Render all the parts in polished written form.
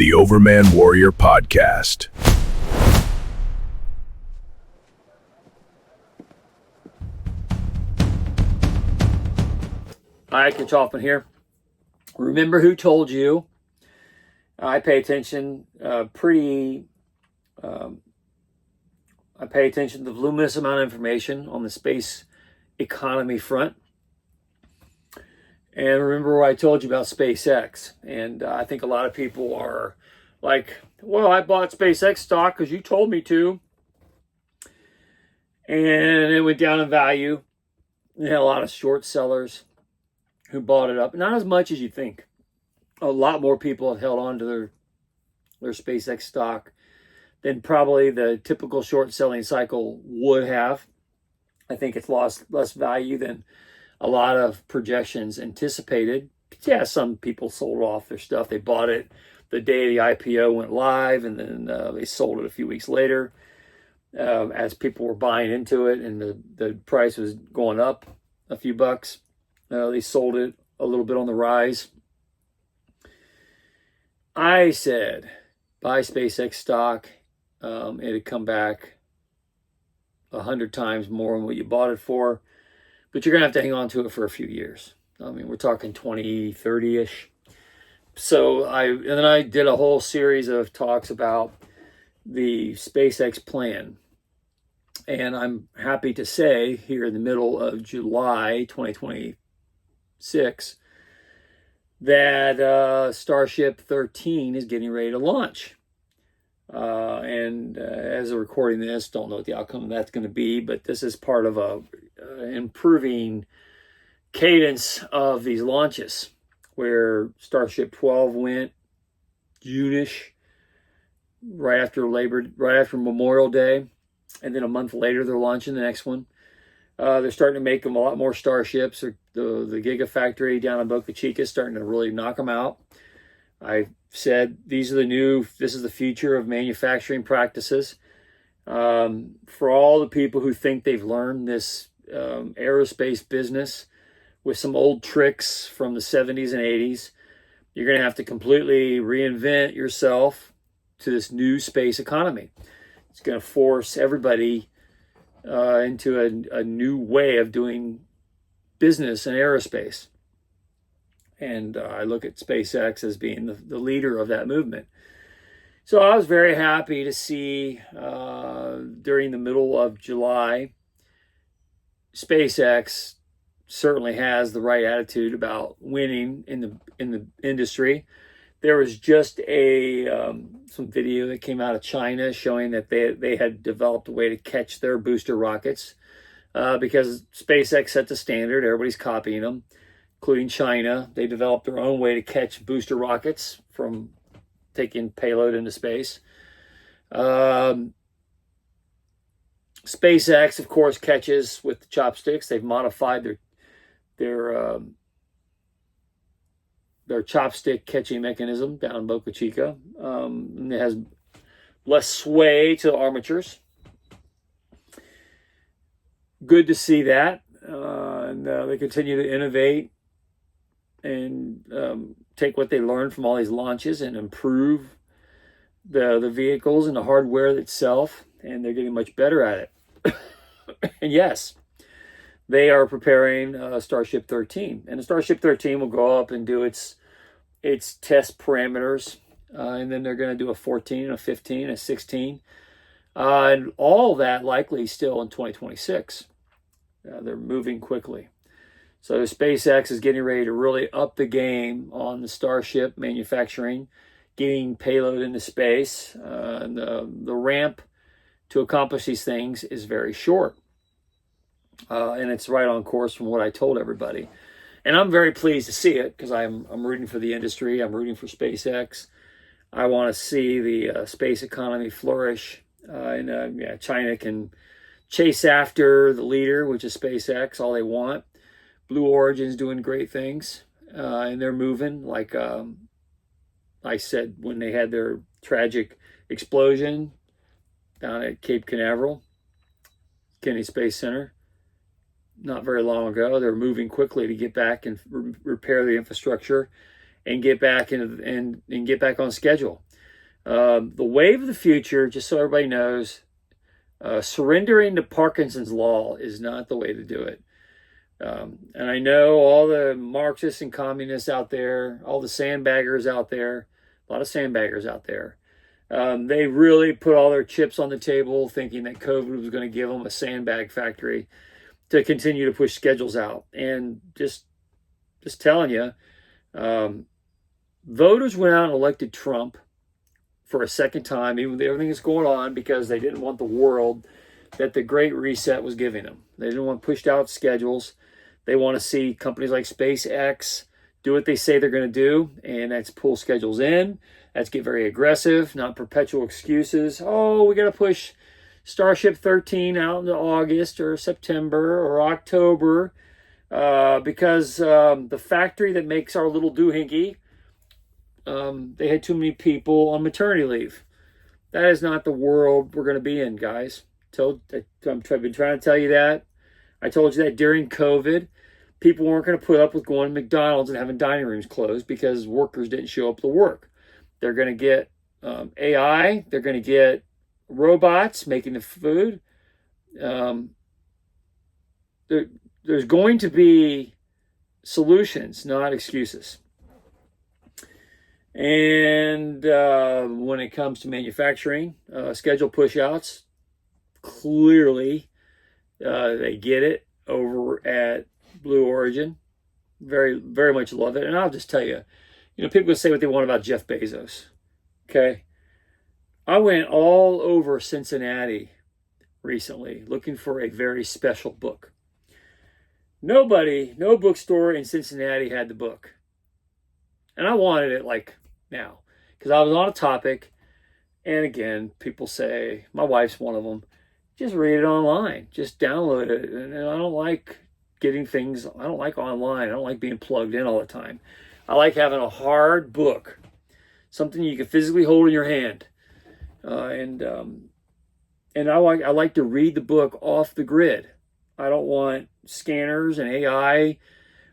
the Overman Warrior Podcast. Hi, Coach Hoffman here. Remember who told you? I pay attention I pay attention to the voluminous amount of information on the space economy front. And remember what I told you about SpaceX. And I think a lot of people are like, well, I bought SpaceX stock because you told me to. And it went down in value. You had a lot of short sellers who bought it up. Not as much as you think. A lot more people have held on to their SpaceX stock than probably the typical short selling cycle would have. I think it's lost less value than a lot of projections anticipated. Yeah, some people sold off their stuff. They bought it the day the IPO went live, and then they sold it a few weeks later as people were buying into it and the price was going up a few bucks. They sold it a little bit on the rise. I said, buy SpaceX stock. It had come back 100 times more than what you bought it for. But you're going to have to hang on to it for a few years. I mean, we're talking 20, 30-ish. So then I did a whole series of talks about the SpaceX plan. And I'm happy to say here in the middle of July 2026 that Starship 13 is getting ready to launch. As of recording this, don't know what the outcome of that's going to be, but this is part of a improving cadence of these launches, where Starship 12 went June-ish, right after Memorial Day, and then a month later they're launching the next one. They're starting to make them a lot more Starships. The Gigafactory down in Boca Chica is starting to really knock them out. I said this is the future of manufacturing practices. For all the people who think they've learned this aerospace business with some old tricks from the 70s and 80s, you're going to have to completely reinvent yourself to this new space economy. It's going to force everybody into a new way of doing business in aerospace. And I look at SpaceX as being the leader of that movement. So I was very happy to see during the middle of July, SpaceX certainly has the right attitude about winning in the industry. There was just some video that came out of China showing that they had developed a way to catch their booster rockets because SpaceX set the standard. Everybody's copying them, including China. They developed their own way to catch booster rockets from taking payload into space. SpaceX, of course, catches with the chopsticks. They've modified their chopstick catching mechanism down in Boca Chica. And it has less sway to the armatures. Good to see that. And they continue to innovate and take what they learned from all these launches and improve the vehicles and the hardware itself. And they're getting much better at it. And yes, they are preparing Starship 13. And the Starship 13 will go up and do its test parameters. And then they're going to do a 14, a 15, a 16. And all that likely still in 2026. They're moving quickly. So SpaceX is getting ready to really up the game on the Starship manufacturing, getting payload into space. And the ramp to accomplish these things is very short. And it's right on course from what I told everybody. And I'm very pleased to see it because I'm rooting for the industry. I'm rooting for SpaceX. I want to see the space economy flourish. China can chase after the leader, which is SpaceX, all they want. Blue Origin's doing great things. And they're moving like I said when they had their tragic explosion down at Cape Canaveral, Kennedy Space Center, not very long ago. They're moving quickly to get back and repair the infrastructure and get back and get back on schedule. The wave of the future, just so everybody knows, surrendering to Parkinson's law is not the way to do it. And I know all the Marxists and communists out there, all the sandbaggers out there, a lot of sandbaggers out there. They really put all their chips on the table thinking that COVID was going to give them a sandbag factory to continue to push schedules out. And just telling you, voters went out and elected Trump for a second time, even with everything that's going on, because they didn't want the world that the Great Reset was giving them. They didn't want pushed out schedules. They want to see companies like SpaceX do what they say they're going to do, and that's pull schedules in. That's get very aggressive, not perpetual excuses. Oh, we got to push Starship 13 out into August or September or October because the factory that makes our little doohickey, they had too many people on maternity leave. That is not the world we're going to be in, guys. I've been trying to tell you that. I told you that during COVID, people weren't going to put up with going to McDonald's and having dining rooms closed because workers didn't show up to work. They're going to get AI. They're going to get robots making the food. There's going to be solutions, not excuses. And when it comes to manufacturing, schedule pushouts, clearly they get it over at Blue Origin. Very, very much love it. And I'll just tell you, people can say what they want about Jeff Bezos. Okay. I went all over Cincinnati recently looking for a very special book. No bookstore in Cincinnati had the book. And I wanted it like now because I was on a topic. And again, people say, my wife's one of them, just read it online, just download it. And I don't like getting things, I don't like online. I don't like being plugged in all the time. I like having a hard book, something you can physically hold in your hand. And I like to read the book off the grid. I don't want scanners and AI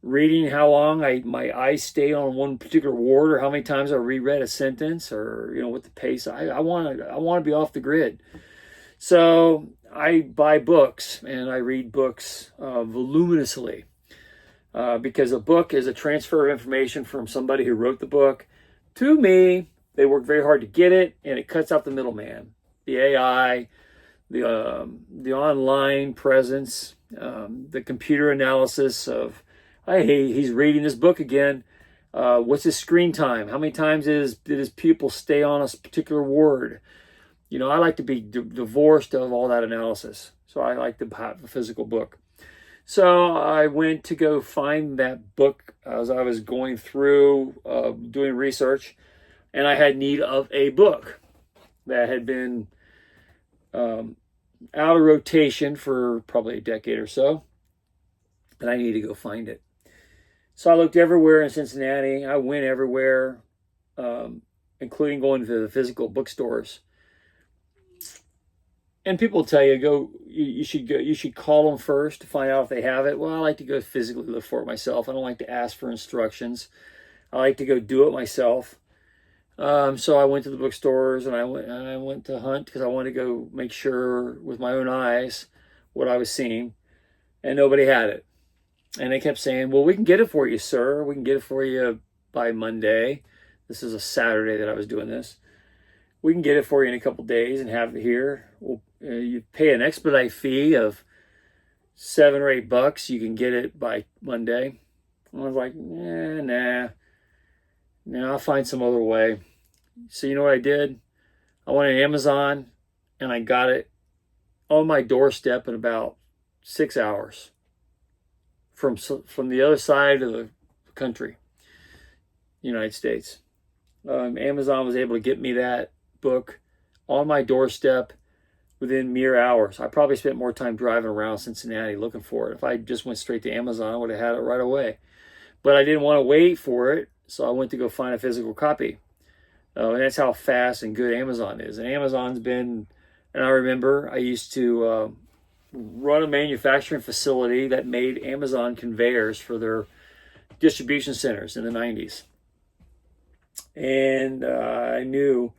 reading how long my eyes stay on one particular word or how many times I reread a sentence or what the pace. I want to be off the grid. So I buy books and I read books voluminously because a book is a transfer of information from somebody who wrote the book to me. They work very hard to get it, and it cuts out the middleman, the AI, the online presence, the computer analysis of, hey, he's reading this book again. What's his screen time? How many times did his pupil stay on a particular word? I like to be divorced of all that analysis. So I like to have a physical book. So I went to go find that book as I was going through doing research, and I had need of a book that had been out of rotation for probably a decade or so, and I needed to go find it. So I looked everywhere in Cincinnati. I went everywhere, including going to the physical bookstores. And people tell you, you should call them first to find out if they have it. Well, I like to go physically look for it myself. I don't like to ask for instructions. I like to go do it myself. So I went to the bookstores and I went to hunt because I wanted to go make sure with my own eyes what I was seeing, and nobody had it. And they kept saying, well, we can get it for you, sir. We can get it for you by Monday. This is a Saturday that I was doing this. We can get it for you in a couple days and have it here. Well, you pay an expedite fee of $7 or $8. You can get it by Monday. And I was like, nah, I'll find some other way. So you know what I did? I went on Amazon and I got it on my doorstep in about 6 hours from the other side of the country, United States. Amazon was able to get me that book on my doorstep within mere hours. I probably spent more time driving around Cincinnati looking for it. If I just went straight to Amazon, I would have had it right away. But I didn't want to wait for it, so I went to go find a physical copy. And that's how fast and good Amazon is. And Amazon's been, and I remember I used to run a manufacturing facility that made Amazon conveyors for their distribution centers in the 90s. And I knew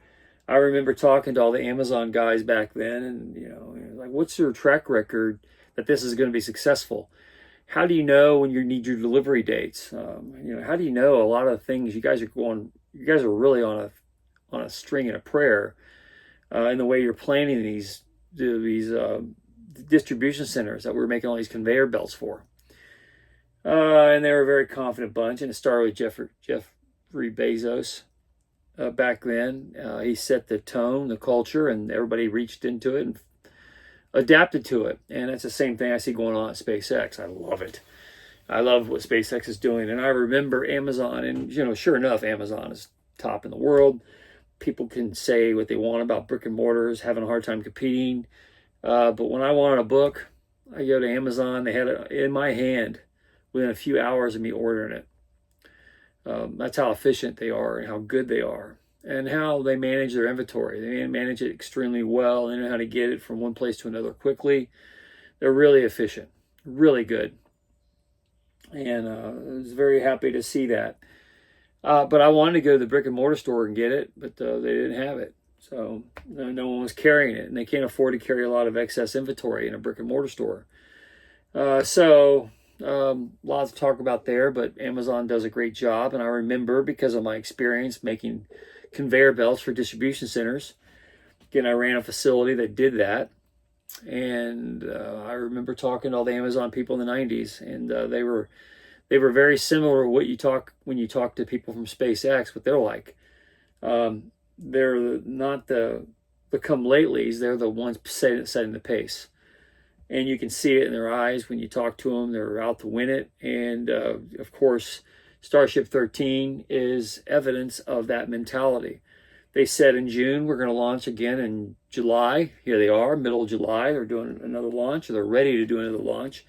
I remember talking to all the Amazon guys back then, and like, what's your track record that this is going to be successful? How do you know when you need your delivery dates? How do you know a lot of the things you guys are going? You guys are really on a string and a prayer in the way you're planning these distribution centers that we're making all these conveyor belts for. And they were a very confident bunch, and it started with Jeffrey Bezos. Back then, he set the tone, the culture, and everybody reached into it and adapted to it. And it's the same thing I see going on at SpaceX. I love it. I love what SpaceX is doing. And I remember Amazon, and sure enough, Amazon is top in the world. People can say what they want about brick and mortars, having a hard time competing. But when I wanted a book, I go to Amazon. They had it in my hand within a few hours of me ordering it. That's how efficient they are and how good they are and how they manage their inventory. They manage it extremely well. They know how to get it from one place to another quickly. They're really efficient, really good. And I was very happy to see that. But I wanted to go to the brick and mortar store and get it, but they didn't have it. So no one was carrying it, and they can't afford to carry a lot of excess inventory in a brick and mortar store. Lots to talk about there, but Amazon does a great job. And I remember, because of my experience making conveyor belts for distribution centers, again, I ran a facility that did that. And I remember talking to all the Amazon people in the 90s, and they were very similar to what you talk when you talk to people from SpaceX, what they're like. They're not the come latelys, they're the ones setting the pace. And you can see it in their eyes when you talk to them. They're out to win it. And of course, Starship 13 is evidence of that mentality. They said in June, we're going to launch again in July. Here they are, middle of July. They're doing another launch, or they're ready to do another launch.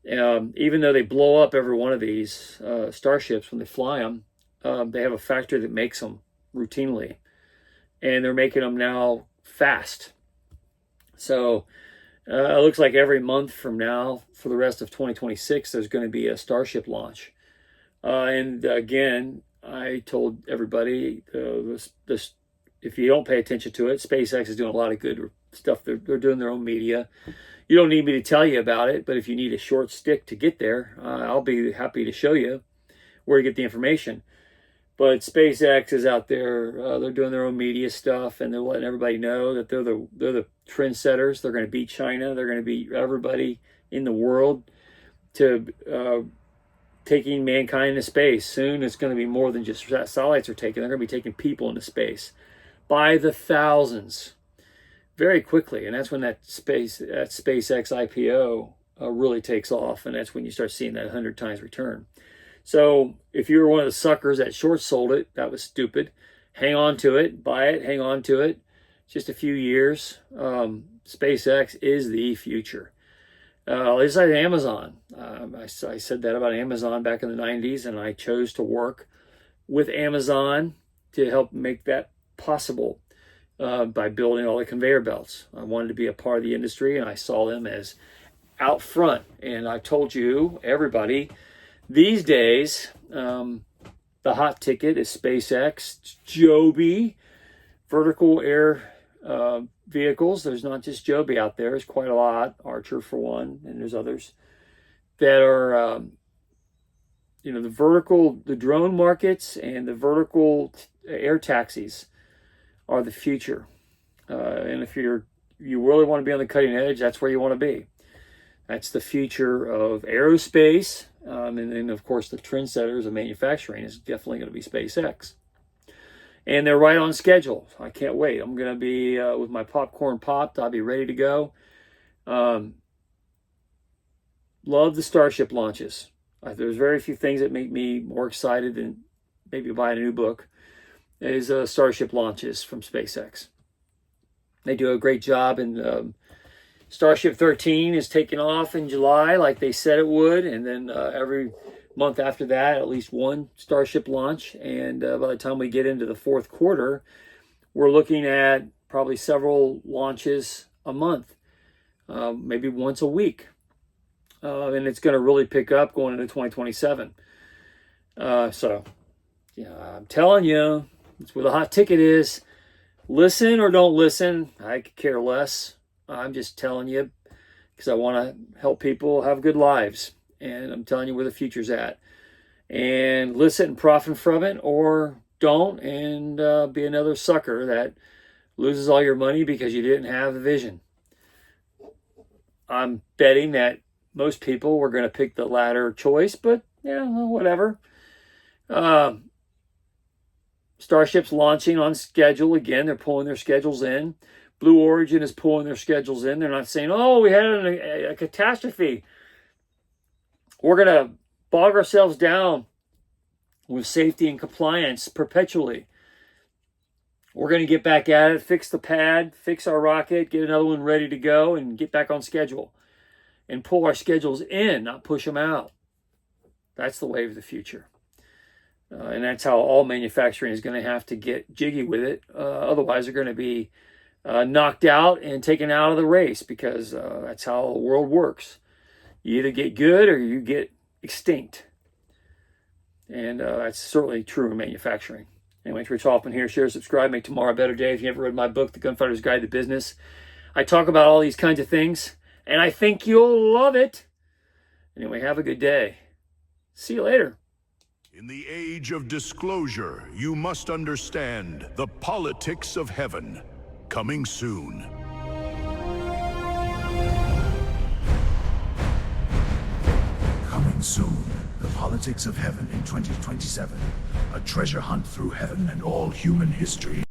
Even though they blow up every one of these Starships when they fly them, they have a factory that makes them routinely. And they're making them now fast. So it looks like every month from now, for the rest of 2026, there's going to be a Starship launch. And again, I told everybody, if you don't pay attention to it, SpaceX is doing a lot of good stuff. They're doing their own media. You don't need me to tell you about it, but if you need a short stick to get there, I'll be happy to show you where to get the information. But SpaceX is out there. They're doing their own media stuff, and they're letting everybody know that they're the trendsetters. They're going to beat China. They're going to beat everybody in the world to taking mankind into space. Soon it's going to be more than just satellites are taken. They're going to be taking people into space by the thousands very quickly. And that's when that SpaceX IPO really takes off. And that's when you start seeing that 100 times return. So if you were one of the suckers that short sold it, that was stupid. Hang on to it, buy it, hang on to it. Just a few years. SpaceX is the future. It's like Amazon. I said that about Amazon back in the 90s, and I chose to work with Amazon to help make that possible by building all the conveyor belts. I wanted to be a part of the industry, and I saw them as out front. And I told you, everybody, these days, the hot ticket is SpaceX, Joby, vertical air vehicles. There's not just Joby out there. There's quite a lot. Archer for one, and there's others that are, the drone markets and the vertical air taxis are the future. And if you really want to be on the cutting edge, that's where you want to be. That's the future of aerospace. And then, of course, the trendsetters of manufacturing is definitely going to be SpaceX. And they're right on schedule. I can't wait. I'm going to be with my popcorn popped. I'll be ready to go. Love the Starship launches. There's very few things that make me more excited than maybe buying a new book is Starship launches from SpaceX. They do a great job, and Starship 13 is taking off in July like they said it would, and then every month after that, at least one Starship launch. And by the time we get into the fourth quarter, we're looking at probably several launches a month, maybe once a week. And it's going to really pick up going into 2027. I'm telling you, it's where the hot ticket is. Listen or don't listen, I could care less. I'm just telling you because I want to help people have good lives. And I'm telling you where the future's at. And listen and profit from it, or don't and be another sucker that loses all your money because you didn't have the vision. I'm betting that most people were going to pick the latter choice, but yeah, well, whatever. Starship's launching on schedule again. They're pulling their schedules in. Blue Origin is pulling their schedules in. They're not saying, oh, we had a catastrophe. We're going to bog ourselves down with safety and compliance perpetually. We're going to get back at it, fix the pad, fix our rocket, get another one ready to go, and get back on schedule. And pull our schedules in, not push them out. That's the wave of the future. And that's how all manufacturing is going to have to get jiggy with it. Otherwise, they're going to be knocked out and taken out of the race, because that's how the world works. You either get good or you get extinct. And that's certainly true in manufacturing. Anyway, it's Rich Hoffman here. Share, subscribe, make tomorrow a better day. If you ever read my book, The Gunfighter's Guide to Business, I talk about all these kinds of things, and I think you'll love it. Anyway, have a good day. See you later. In the age of disclosure, you must understand the politics of heaven. Coming soon. Coming soon. The politics of heaven in 2027. A treasure hunt through heaven and all human history.